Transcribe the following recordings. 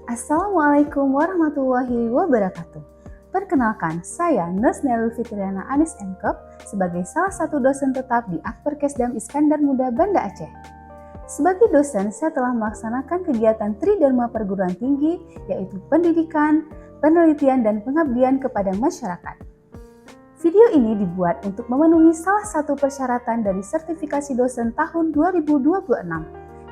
Assalamualaikum warahmatullahi wabarakatuh. Perkenalkan, saya Nurse Nelul Fitriana Anis MKep sebagai salah satu dosen tetap di Akper Kesdam Iskandar Muda Banda Aceh. Sebagai dosen, saya telah melaksanakan kegiatan Tridharma Perguruan Tinggi, yaitu pendidikan, penelitian, dan pengabdian kepada masyarakat. Video ini dibuat untuk memenuhi salah satu persyaratan dari sertifikasi dosen tahun 2026,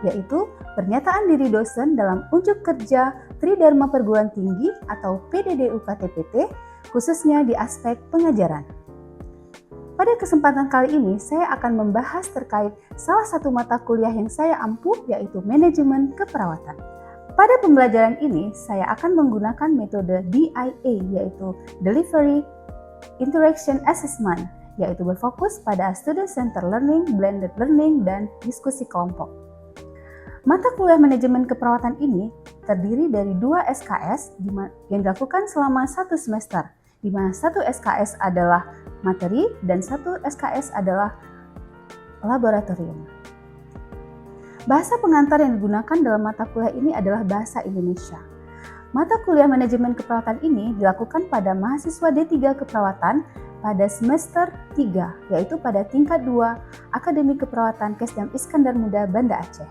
yaitu pernyataan diri dosen dalam unjuk kerja Tridharma Perguruan Tinggi atau PDDUKTPT, khususnya di aspek pengajaran. Pada kesempatan kali ini, saya akan membahas terkait salah satu mata kuliah yang saya ampuh, yaitu Manajemen Keperawatan. Pada pembelajaran ini, saya akan menggunakan metode DIA, yaitu Delivery Interaction Assessment, yaitu berfokus pada Student Centered Learning, Blended Learning, dan diskusi kelompok. Mata kuliah Manajemen Keperawatan ini terdiri dari 2 SKS yang dilakukan selama 1 semester, di mana 1 SKS adalah materi dan 1 SKS adalah laboratorium. Bahasa pengantar yang digunakan dalam mata kuliah ini adalah bahasa Indonesia. Mata kuliah Manajemen Keperawatan ini dilakukan pada mahasiswa D3 Keperawatan pada semester 3, yaitu pada tingkat 2 Akademi Keperawatan Kesdam Iskandar Muda Banda Aceh.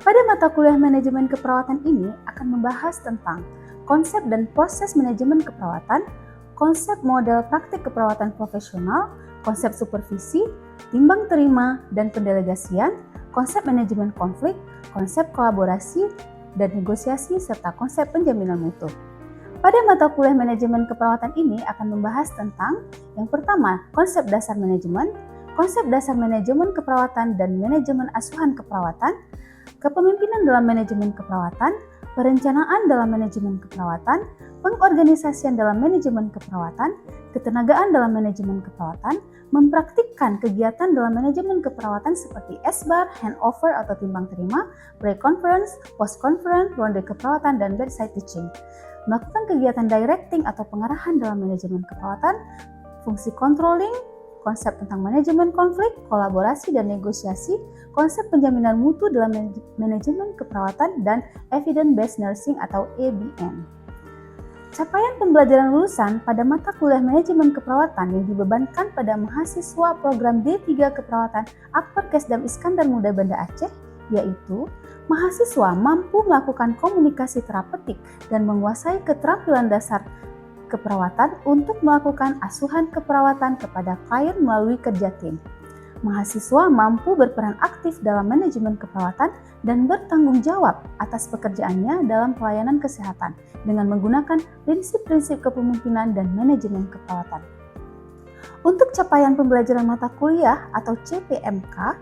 Pada mata kuliah Manajemen Keperawatan ini akan membahas tentang konsep dan proses manajemen keperawatan, konsep model praktik keperawatan profesional, konsep supervisi, timbang terima dan pendelegasian, konsep manajemen konflik, konsep kolaborasi dan negosiasi, serta konsep penjaminan mutu. Pada mata kuliah Manajemen Keperawatan ini akan membahas tentang yang pertama, konsep dasar manajemen keperawatan dan manajemen asuhan keperawatan, kepemimpinan dalam manajemen keperawatan, perencanaan dalam manajemen keperawatan, pengorganisasian dalam manajemen keperawatan, ketenagaan dalam manajemen keperawatan, mempraktikkan kegiatan dalam manajemen keperawatan seperti SBAR, handover atau timbang terima, pre-conference, post-conference, ronde keperawatan, dan bedside teaching. Melakukan kegiatan directing atau pengarahan dalam manajemen keperawatan, fungsi controlling, konsep tentang manajemen konflik, kolaborasi dan negosiasi, konsep penjaminan mutu dalam manajemen keperawatan, dan evidence-based nursing atau EBN. Capaian pembelajaran lulusan pada mata kuliah Manajemen Keperawatan yang dibebankan pada mahasiswa program D3 Keperawatan Akper Kesdam Iskandar Muda Banda Aceh, yaitu mahasiswa mampu melakukan komunikasi terapeutik dan menguasai keterampilan dasar keperawatan untuk melakukan asuhan keperawatan kepada klien melalui kerja tim. Mahasiswa mampu berperan aktif dalam manajemen keperawatan dan bertanggung jawab atas pekerjaannya dalam pelayanan kesehatan dengan menggunakan prinsip-prinsip kepemimpinan dan manajemen keperawatan. Untuk capaian pembelajaran mata kuliah atau CPMK,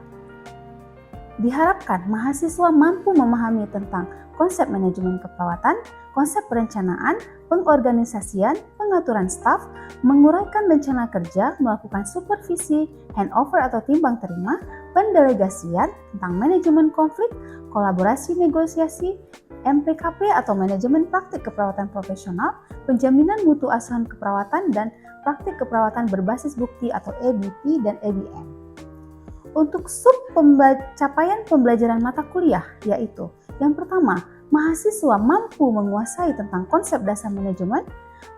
diharapkan mahasiswa mampu memahami tentang konsep manajemen keperawatan, konsep perencanaan, pengorganisasian, pengaturan staf, menguraikan rencana kerja, melakukan supervisi, handover atau timbang terima, pendelegasian tentang manajemen konflik, kolaborasi negosiasi, MPKP atau manajemen praktik keperawatan profesional, penjaminan mutu asuhan keperawatan, dan praktik keperawatan berbasis bukti atau EBP dan EBM. Untuk capaian pembelajaran mata kuliah, yaitu yang pertama, mahasiswa mampu menguasai tentang konsep dasar manajemen,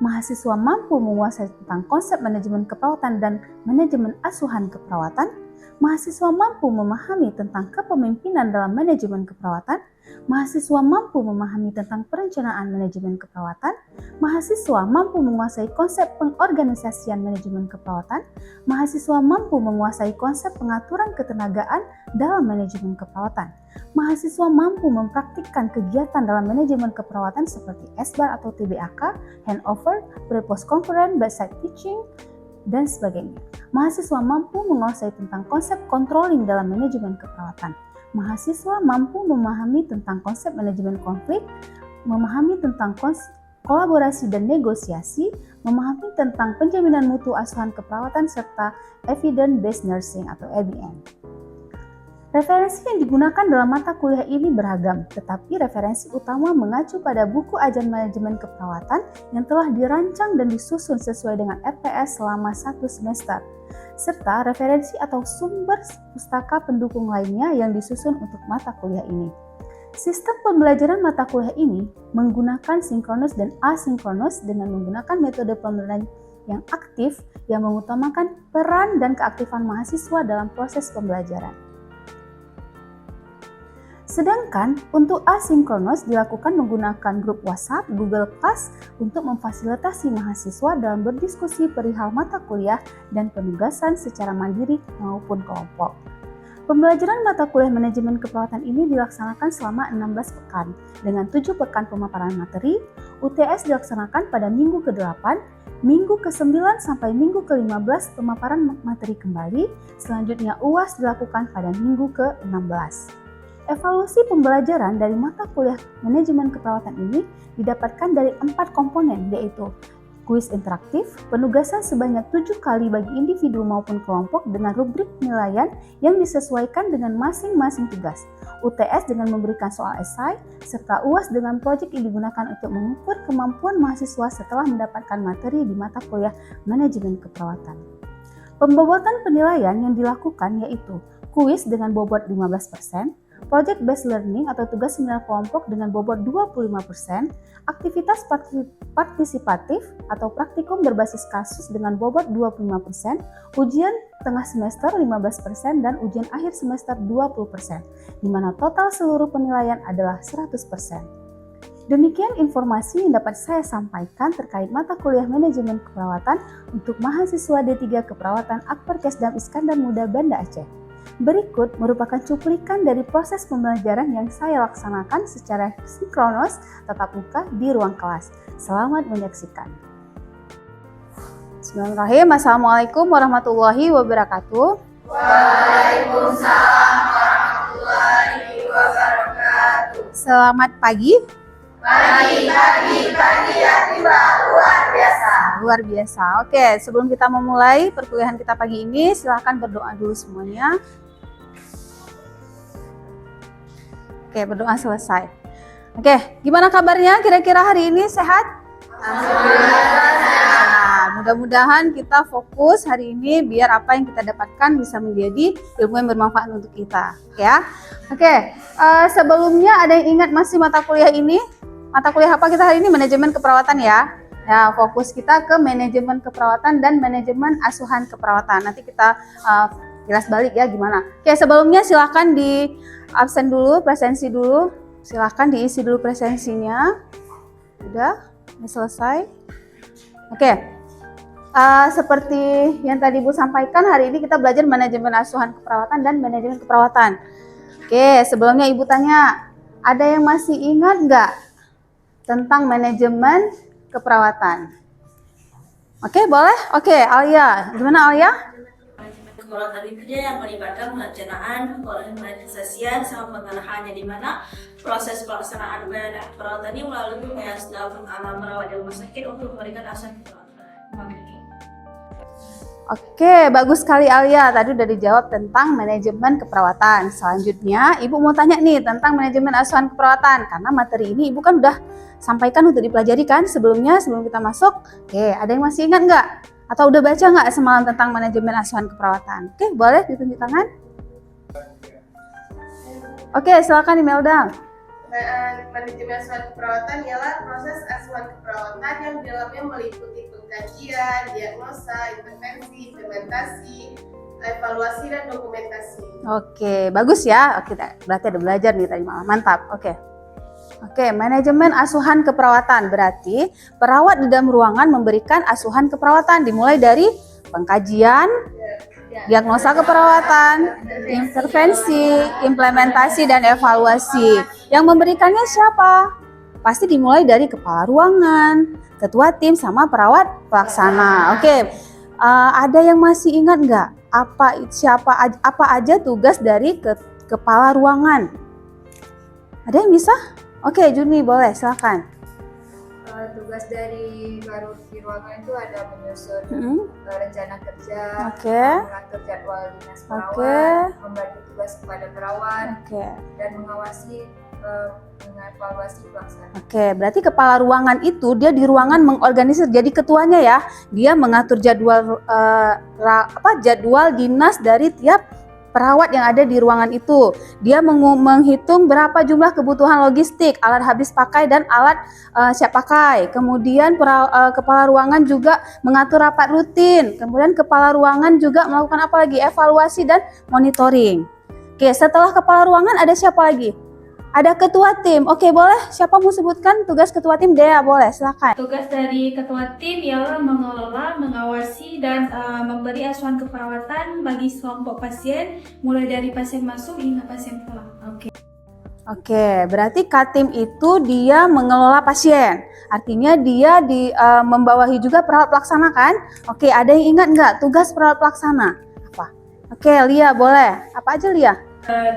mahasiswa mampu menguasai tentang konsep manajemen keperawatan dan manajemen asuhan keperawatan, mahasiswa mampu memahami tentang kepemimpinan dalam manajemen keperawatan, mahasiswa mampu memahami tentang perencanaan manajemen keperawatan, mahasiswa mampu menguasai konsep pengorganisasian manajemen keperawatan, mahasiswa mampu menguasai konsep pengaturan ketenagaan dalam manajemen keperawatan, mahasiswa mampu mempraktikkan kegiatan dalam manajemen keperawatan seperti SBAR atau TBAK, handover, pre-post conference, bedside teaching, dan sebagainya. Mahasiswa mampu menguasai tentang konsep controlling dalam manajemen keperawatan. Mahasiswa mampu memahami tentang konsep manajemen konflik, memahami tentang kolaborasi dan negosiasi, memahami tentang penjaminan mutu asuhan keperawatan, serta evidence-based nursing atau EBN. Referensi yang digunakan dalam mata kuliah ini beragam, tetapi referensi utama mengacu pada buku ajar manajemen keperawatan yang telah dirancang dan disusun sesuai dengan RPS selama 1 semester, serta referensi atau sumber pustaka pendukung lainnya yang disusun untuk mata kuliah ini. Sistem pembelajaran mata kuliah ini menggunakan sinkronus dan asinkronus dengan menggunakan metode pembelajaran yang aktif yang mengutamakan peran dan keaktifan mahasiswa dalam proses pembelajaran. Sedangkan untuk asinkronus dilakukan menggunakan grup WhatsApp, Google Class untuk memfasilitasi mahasiswa dalam berdiskusi perihal mata kuliah dan penugasan secara mandiri maupun kelompok. Pembelajaran mata kuliah manajemen keperawatan ini dilaksanakan selama 16 pekan dengan 7 pekan pemaparan materi. UTS dilaksanakan pada minggu ke-8, minggu ke-9 sampai minggu ke-15 pemaparan materi kembali. Selanjutnya UAS dilakukan pada minggu ke-16. Evaluasi pembelajaran dari mata kuliah manajemen keperawatan ini didapatkan dari 4 komponen, yaitu kuis interaktif, penugasan sebanyak 7 kali bagi individu maupun kelompok dengan rubrik penilaian yang disesuaikan dengan masing-masing tugas, UTS dengan memberikan soal esai, serta UAS dengan proyek yang digunakan untuk mengukur kemampuan mahasiswa setelah mendapatkan materi di mata kuliah manajemen keperawatan. Pembobotan penilaian yang dilakukan yaitu kuis dengan bobot 15%, Project Based Learning atau tugas seminar kelompok dengan bobot 25%, aktivitas partisipatif atau praktikum berbasis kasus dengan bobot 25%, ujian tengah semester 15% dan ujian akhir semester 20%, di mana total seluruh penilaian adalah 100%. Demikian informasi yang dapat saya sampaikan terkait mata kuliah manajemen keperawatan untuk mahasiswa D3 Keperawatan Akperkesdam Iskandar Muda Banda Aceh. Berikut merupakan cuplikan dari proses pembelajaran yang saya laksanakan secara sinkronus tatap muka di ruang kelas. Selamat menyaksikan. Bismillahirrahmanirrahim. Assalamualaikum warahmatullahi wabarakatuh. Waalaikumsalam warahmatullahi wabarakatuh. Selamat pagi. Pagi ya tiba, luar biasa. Luar biasa. Oke, sebelum kita memulai perkuliahan kita pagi ini, silahkan berdoa dulu semuanya. Oke, berdoa selesai. Oke, gimana kabarnya? Kira-kira hari ini sehat? Nah, mudah-mudahan kita fokus hari ini biar apa yang kita dapatkan bisa menjadi ilmu yang bermanfaat untuk kita. Ya. Oke, sebelumnya ada yang ingat masih mata kuliah ini? Mata kuliah apa kita hari ini? Manajemen keperawatan ya. Ya, fokus kita ke manajemen keperawatan dan manajemen asuhan keperawatan. Nanti kita jelas balik ya gimana. Oke, sebelumnya silahkan di absen dulu, presensi dulu. Silahkan diisi dulu presensinya. Udah selesai. Oke, seperti yang tadi Bu sampaikan, hari ini kita belajar manajemen asuhan keperawatan dan manajemen keperawatan. Oke, sebelumnya Ibu tanya, ada yang masih ingat nggak tentang manajemen keperawatan? Oke, boleh? Oke, Alia. Gimana Alia? Keperawatan itu dia yang melibatkan perencanaan, pengorganisasian, sama pengarahannya, di mana proses pelaksanaan perawatan ini melalui dalam merawat di rumah sakit untuk memberikan asuhan keperawatan. Oke, bagus sekali Alia. Tadi udah dijawab tentang manajemen keperawatan. Selanjutnya, Ibu mau tanya nih tentang manajemen asuhan keperawatan. Karena materi ini Ibu kan udah sampaikan untuk dipelajari kan sebelumnya, sebelum kita masuk. Oke, ada yang masih ingat nggak? Atau udah baca nggak semalam tentang manajemen asuhan keperawatan? Oke, boleh ditunjuk tangan. Oke, silakan Imelda. Manajemen asuhan keperawatan ialah proses asuhan keperawatan yang di dalamnya meliputi pengkajian, diagnosa, intervensi, implementasi, evaluasi, dan dokumentasi. Oke, bagus ya. Oke, berarti ada belajar nih tadi malam. Mantap. Oke, manajemen asuhan keperawatan berarti perawat di dalam ruangan memberikan asuhan keperawatan dimulai dari pengkajian, diagnosa keperawatan, intervensi, implementasi, dan evaluasi. Yang memberikannya siapa? Pasti dimulai dari kepala ruangan, ketua tim, sama perawat pelaksana. Oke, ada yang masih ingat nggak apa aja tugas dari kepala ruangan? Ada yang bisa? Oke, Juni boleh, silakan. Tugas dari baru di ruangan itu ada menyusun rencana kerja, mengatur jadwal dinas perawat, membagi tugas kepada perawat, dan mengawasi mengevaluasi pelaksanaan. Oke, berarti kepala ruangan itu dia di ruangan mengorganisir, jadi ketuanya ya. Dia mengatur jadwal jadwal dinas dari tiap perawat yang ada di ruangan itu. Dia menghitung berapa jumlah kebutuhan logistik, alat habis pakai dan alat siap pakai. Kemudian kepala ruangan juga mengatur rapat rutin. Kemudian kepala ruangan juga melakukan apa lagi? Evaluasi dan monitoring. Oke, setelah kepala ruangan ada siapa lagi? Ada ketua tim. Oke, boleh? Siapa mau sebutkan tugas ketua tim? Dea, boleh, silakan. Tugas dari ketua tim ialah mengelola, mengawasi, dan memberi asuhan keperawatan bagi kelompok pasien, mulai dari pasien masuk hingga pasien pulang. Oke, berarti Katim itu dia mengelola pasien. Artinya dia membawahi juga perawat pelaksana kan? Oke, ada yang ingat nggak tugas perawat pelaksana? Apa? Oke, Lia, boleh. Apa aja, Lia?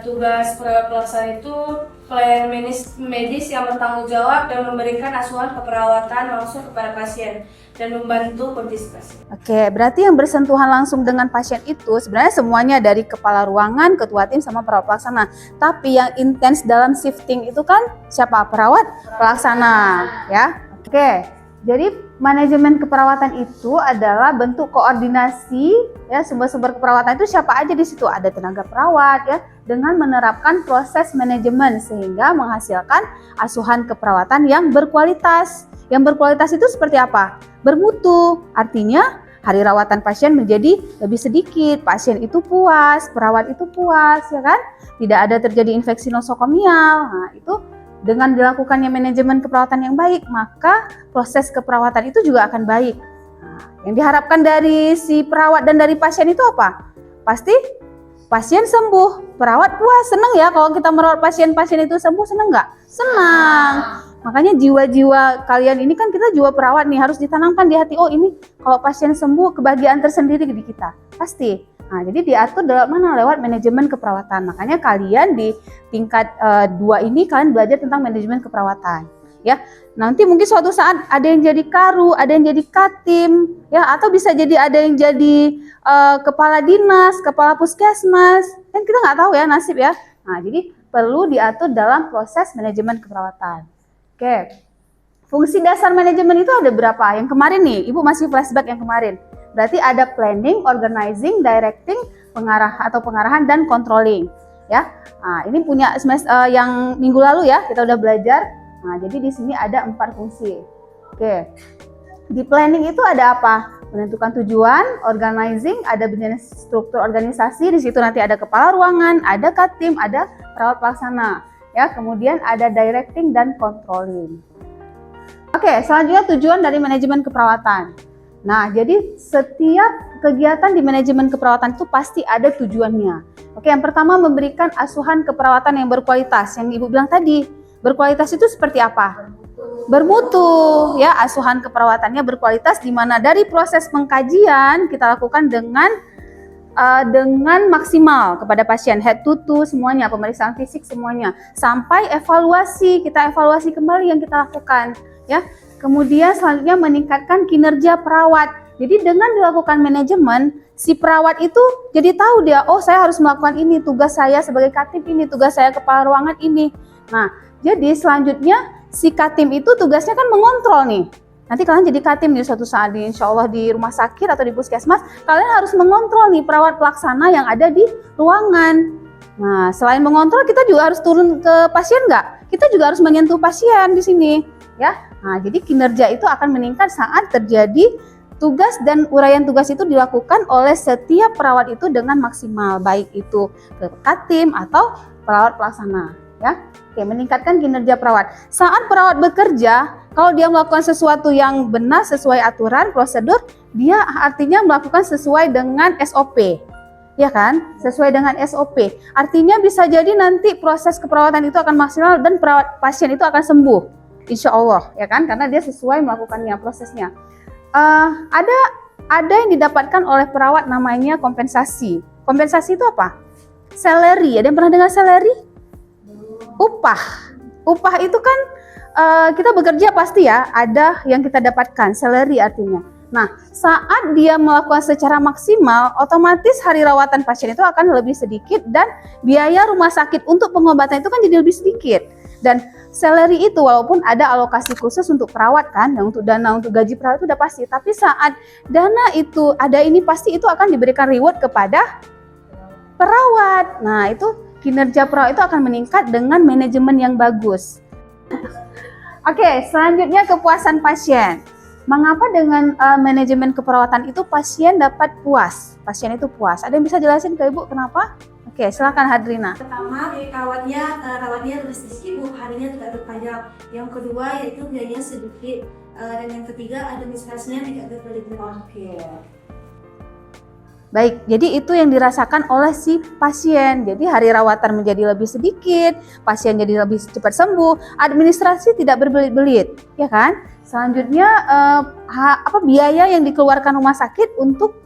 Tugas perawat pelaksana itu pelayanan medis yang bertanggung jawab dan memberikan asuhan keperawatan langsung kepada pasien dan membantu kondisi pasien. Oke, berarti yang bersentuhan langsung dengan pasien itu sebenarnya semuanya dari kepala ruangan, ketua tim, sama perawat pelaksana. Tapi yang intens dalam shifting itu kan siapa? Perawat pelaksana, ya. Oke, jadi manajemen keperawatan itu adalah bentuk koordinasi, ya, sumber-sumber keperawatan itu siapa aja di situ? Ada tenaga perawat, ya, dengan menerapkan proses manajemen sehingga menghasilkan asuhan keperawatan yang berkualitas. Yang berkualitas itu seperti apa? Bermutu, artinya hari rawatan pasien menjadi lebih sedikit, pasien itu puas, perawat itu puas, ya kan? Tidak ada terjadi infeksi nosokomial. Nah, itu dengan dilakukannya manajemen keperawatan yang baik, maka proses keperawatan itu juga akan baik. Nah, yang diharapkan dari si perawat dan dari pasien itu apa? Pasti pasien sembuh, perawat puas, senang ya kalau kita merawat pasien-pasien itu sembuh, senang nggak? Senang. Makanya jiwa-jiwa kalian ini kan kita jiwa perawat nih, harus ditanamkan di hati, oh ini kalau pasien sembuh kebahagiaan tersendiri di kita, pasti. Nah, jadi diatur dalam mana? Lewat manajemen keperawatan. Makanya kalian di tingkat 2 ini kalian belajar tentang manajemen keperawatan. Ya, nanti mungkin suatu saat ada yang jadi karu, ada yang jadi katim, ya, atau bisa jadi ada yang jadi kepala dinas, kepala puskesmas, kan kita nggak tahu ya nasib ya. Nah, jadi perlu diatur dalam proses manajemen keperawatan. Oke, fungsi dasar manajemen itu ada berapa? Yang kemarin nih, Ibu masih flashback yang kemarin. Berarti ada planning, organizing, directing, pengarahan dan controlling. Ya, nah, ini punya yang minggu lalu ya kita udah belajar. Nah, jadi di sini ada 4 fungsi. Oke, di planning itu ada apa? Menentukan tujuan, organizing, ada jenis struktur organisasi. Di situ nanti ada kepala ruangan, ada katim, ada perawat pelaksana. Ya, kemudian ada directing dan controlling. Oke, selanjutnya tujuan dari manajemen keperawatan. Nah, jadi setiap kegiatan di manajemen keperawatan itu pasti ada tujuannya. Oke, yang pertama memberikan asuhan keperawatan yang berkualitas. Yang Ibu bilang tadi, berkualitas itu seperti apa? Bermutu, ya, asuhan keperawatannya berkualitas di mana dari proses pengkajian kita lakukan dengan maksimal kepada pasien, head to toe semuanya, pemeriksaan fisik semuanya, sampai evaluasi, kita evaluasi kembali yang kita lakukan, ya. Kemudian selanjutnya meningkatkan kinerja perawat. Jadi dengan dilakukan manajemen, si perawat itu jadi tahu dia, oh saya harus melakukan ini, tugas saya sebagai katim ini, tugas saya kepala ruangan ini. Nah, jadi selanjutnya si katim itu tugasnya kan mengontrol nih. Nanti kalian jadi katim di suatu saat, insya Allah di rumah sakit atau di puskesmas, kalian harus mengontrol nih perawat pelaksana yang ada di ruangan. Nah, selain mengontrol, kita juga harus turun ke pasien nggak? Kita juga harus menyentuh pasien di sini, ya. Nah, jadi kinerja itu akan meningkat saat terjadi tugas dan uraian tugas itu dilakukan oleh setiap perawat itu dengan maksimal, baik itu ke katim atau perawat pelaksana, ya. Oke, meningkatkan kinerja perawat. Saat perawat bekerja, kalau dia melakukan sesuatu yang benar sesuai aturan, prosedur, dia artinya melakukan sesuai dengan SOP. Ya kan? Sesuai dengan SOP. Artinya bisa jadi nanti proses keperawatan itu akan maksimal dan perawat pasien itu akan sembuh. Insya Allah, ya kan? Karena dia sesuai melakukannya prosesnya. Ada yang didapatkan oleh perawat namanya kompensasi. Kompensasi itu apa? Salary. Ada yang pernah dengar salary? Upah. Upah itu kan kita bekerja pasti ya, ada yang kita dapatkan, salary artinya. Nah, saat dia melakukan secara maksimal, otomatis hari rawatan pasien itu akan lebih sedikit dan biaya rumah sakit untuk pengobatan itu kan jadi lebih sedikit. Dan salary itu walaupun ada alokasi khusus untuk perawat kan, yang untuk dana untuk gaji perawat itu udah pasti. Tapi saat dana itu ada ini pasti itu akan diberikan reward kepada perawat. Nah, itu kinerja perawat itu akan meningkat dengan manajemen yang bagus. Oke, selanjutnya kepuasan pasien. Mengapa dengan manajemen keperawatan itu pasien dapat puas? Pasien itu puas. Ada yang bisa jelasin ke Ibu kenapa? Oke, silakan Hadrina. Pertama, rawatnya lebih sedikit, harinya tidak terpanjang. Yang kedua yaitu biayanya sedikit. Dan yang ketiga administrasinya tidak berlebihan. Oke. Baik, jadi itu yang dirasakan oleh si pasien. Jadi hari rawatan menjadi lebih sedikit, pasien jadi lebih cepat sembuh, administrasi tidak berbelit-belit, ya kan? Selanjutnya biaya yang dikeluarkan rumah sakit untuk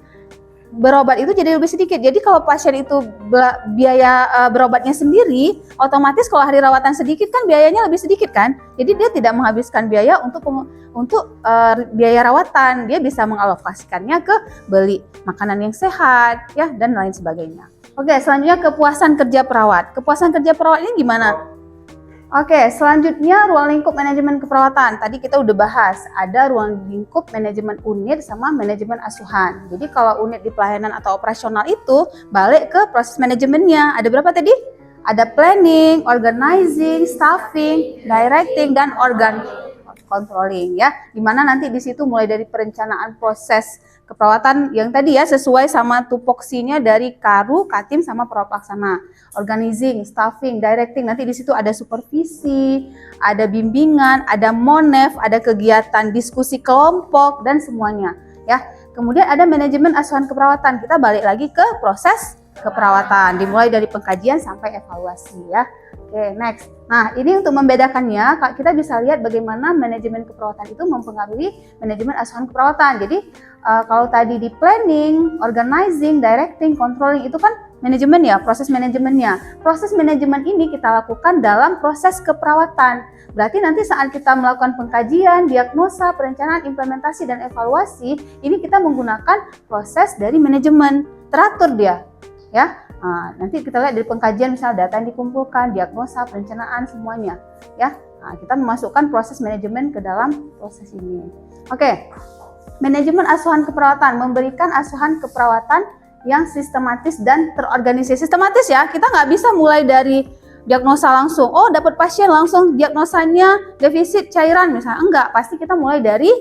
berobat itu jadi lebih sedikit. Jadi kalau pasien itu biaya berobatnya sendiri, otomatis kalau hari rawatan sedikit kan biayanya lebih sedikit kan. Jadi dia tidak menghabiskan biaya untuk biaya rawatan. Dia bisa mengalokasikannya ke beli makanan yang sehat ya dan lain sebagainya. Oke, selanjutnya kepuasan kerja perawat. Kepuasan kerja perawat ini gimana? Oke, selanjutnya ruang lingkup manajemen keperawatan. Tadi kita udah bahas, ada ruang lingkup manajemen unit sama manajemen asuhan. Jadi kalau unit di pelayanan atau operasional itu balik ke proses manajemennya. Ada berapa tadi? Ada planning, organizing, staffing, directing, dan organ controlling ya. Dimana nanti di situ mulai dari perencanaan proses keperawatan yang tadi ya sesuai sama tupoksinya dari Karu, Katim sama perawat pelaksana. Organizing, staffing, directing, nanti di situ ada supervisi, ada bimbingan, ada monef, ada kegiatan diskusi kelompok dan semuanya ya. Kemudian ada manajemen asuhan keperawatan. Kita balik lagi ke proses keperawatan dimulai dari pengkajian sampai evaluasi ya. Oke, next. Nah, ini untuk membedakannya, kita bisa lihat bagaimana manajemen keperawatan itu mempengaruhi manajemen asuhan keperawatan. Jadi, kalau tadi di planning, organizing, directing, controlling itu kan manajemen ya, proses manajemennya. Proses manajemen ini kita lakukan dalam proses keperawatan. Berarti nanti saat kita melakukan pengkajian, diagnosa, perencanaan, implementasi, dan evaluasi, ini kita menggunakan proses dari manajemen. Teratur dia, ya. Nah, nanti kita lihat dari pengkajian misalnya data yang dikumpulkan, diagnosa, perencanaan semuanya ya. Nah, kita memasukkan proses manajemen ke dalam proses ini. Oke. Manajemen asuhan keperawatan memberikan asuhan keperawatan yang sistematis dan terorganisir. Sistematis ya, kita nggak bisa mulai dari diagnosa langsung. Oh, dapat pasien langsung diagnosanya defisit cairan misalnya. Enggak, pasti kita mulai dari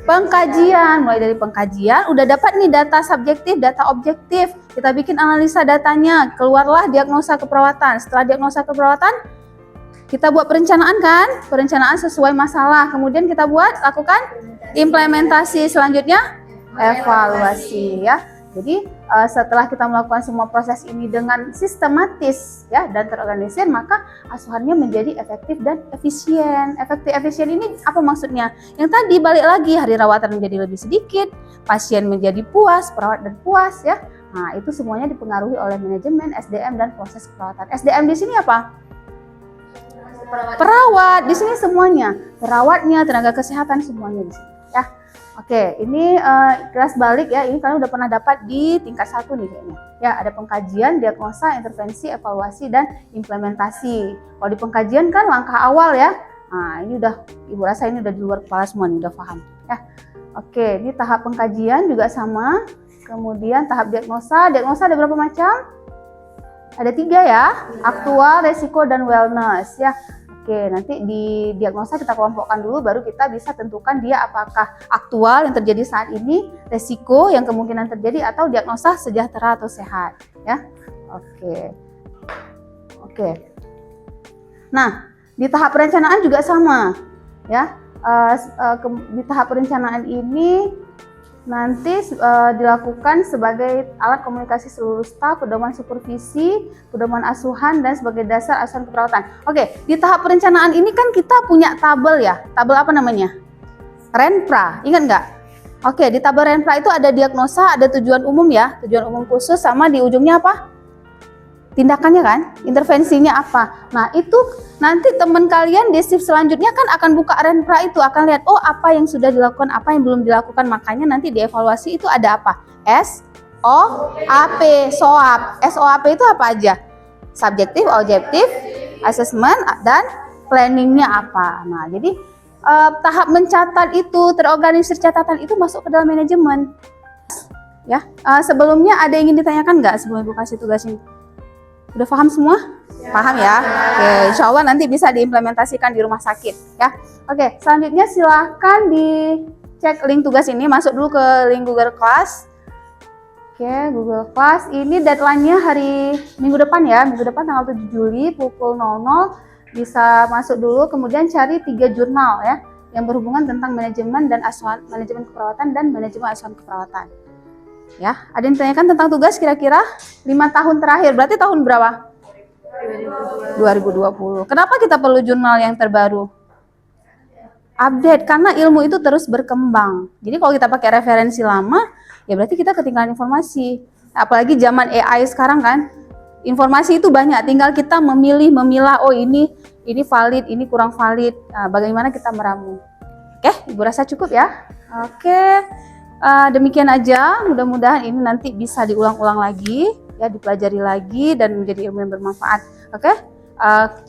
pengkajian, udah dapat nih data subjektif, data objektif, kita bikin analisa datanya, keluarlah diagnosa keperawatan. Setelah diagnosa keperawatan, kita buat perencanaan kan, perencanaan sesuai masalah, kemudian kita lakukan implementasi, selanjutnya evaluasi ya. Jadi setelah kita melakukan semua proses ini dengan sistematis ya dan terorganisir, maka asuhannya menjadi efektif dan efisien. Efektif efisien ini apa maksudnya? Yang tadi balik lagi, hari rawatan menjadi lebih sedikit, pasien menjadi puas, perawat dan puas ya. Nah, itu semuanya dipengaruhi oleh manajemen, SDM dan proses keperawatan. SDM di sini apa? Perawat. Di sini semuanya, perawatnya, tenaga kesehatan semuanya di sini ya. Oke, ini kelas balik ya, ini kalian udah pernah dapat di tingkat 1 nih kayaknya. Ya, ada pengkajian, diagnosa, intervensi, evaluasi, dan implementasi. Kalau di pengkajian kan langkah awal ya. Nah, ini udah, Ibu rasa ini udah di luar kepala semua nih, udah paham ya. Oke, ini tahap pengkajian juga sama. Kemudian tahap diagnosa ada berapa macam? Ada 3 ya, aktual, resiko, dan wellness ya. Oke, nanti di diagnosa kita kelompokkan dulu, baru kita bisa tentukan dia apakah aktual yang terjadi saat ini, resiko yang kemungkinan terjadi, atau diagnosa sejahtera atau sehat ya. Oke. Nah, di tahap perencanaan juga sama ya. Di tahap perencanaan ini nanti dilakukan sebagai alat komunikasi seluruh staf, pedoman supervisi, pedoman asuhan, dan sebagai dasar asuhan keperawatan. Oke, di tahap perencanaan ini kan kita punya tabel ya. Tabel apa namanya? Renpra, ingat nggak? Oke, di tabel Renpra itu ada diagnosa, ada tujuan umum ya, tujuan umum khusus, sama di ujungnya apa? Tindakannya kan, intervensinya apa. Nah, itu nanti teman kalian di shift selanjutnya kan akan buka Renpra itu, akan lihat oh apa yang sudah dilakukan, apa yang belum dilakukan. Makanya nanti di evaluasi itu ada apa? SOAP, SOAP. SOAP itu apa aja? Subjektif, objektif, assessment, dan planningnya apa. Nah, jadi tahap mencatat itu, terorganisir catatan itu masuk ke dalam manajemen. Ya, sebelumnya ada yang ingin ditanyakan nggak sebelum Ibu kasih tugas ini? Udah paham semua? Paham ya? Oke, insya Allah nanti bisa diimplementasikan di rumah sakit ya. Oke, selanjutnya silahkan dicek link tugas ini, masuk dulu ke link Google Class. Oke, Google Class ini deadline-nya hari minggu depan ya, minggu depan tanggal 7 Juli pukul 00 bisa masuk dulu, kemudian cari 3 jurnal ya yang berhubungan tentang manajemen dan asuhan, manajemen keperawatan dan manajemen asuhan keperawatan. Ya, ada yang ditanyakan tentang tugas kira-kira 5 tahun terakhir, berarti tahun berapa? 2020. Kenapa kita perlu jurnal yang terbaru? Update, karena ilmu itu terus berkembang. Jadi kalau kita pakai referensi lama, ya berarti kita ketinggalan informasi. Apalagi zaman AI sekarang kan, informasi itu banyak, tinggal kita memilih, memilah, oh ini valid, ini kurang valid. Nah, bagaimana kita meramu? Oke, Ibu rasa cukup ya? Oke. Demikian aja, mudah-mudahan ini nanti bisa diulang-ulang lagi, ya dipelajari lagi dan menjadi ilmu yang bermanfaat. Oke,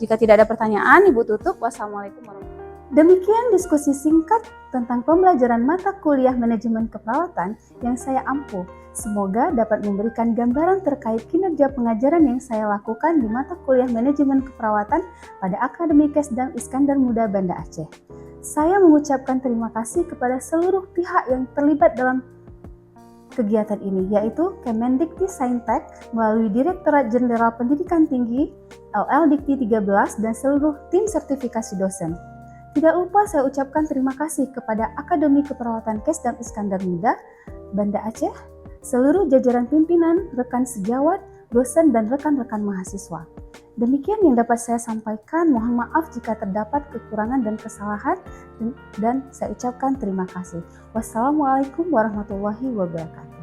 jika tidak ada pertanyaan, Ibu tutup. Wassalamualaikum warahmatullahi wabarakatuh. Demikian diskusi singkat tentang pembelajaran mata kuliah manajemen keperawatan yang saya ampuh. Semoga dapat memberikan gambaran terkait kinerja pengajaran yang saya lakukan di mata kuliah manajemen keperawatan pada Akademi Kesdam Iskandar Muda Banda Aceh. Saya mengucapkan terima kasih kepada seluruh pihak yang terlibat dalam kegiatan ini, yaitu Kemendikti-Saintek melalui Direktorat Jenderal Pendidikan Tinggi, LL Dikti 13, dan seluruh tim sertifikasi dosen. Tidak lupa saya ucapkan terima kasih kepada Akademi Keperawatan Kesdam Iskandar Muda Banda Aceh, seluruh jajaran pimpinan, rekan sejawat, dosen, dan rekan-rekan mahasiswa. Demikian yang dapat saya sampaikan. Mohon maaf jika terdapat kekurangan dan kesalahan, dan saya ucapkan terima kasih. Wassalamualaikum warahmatullahi wabarakatuh.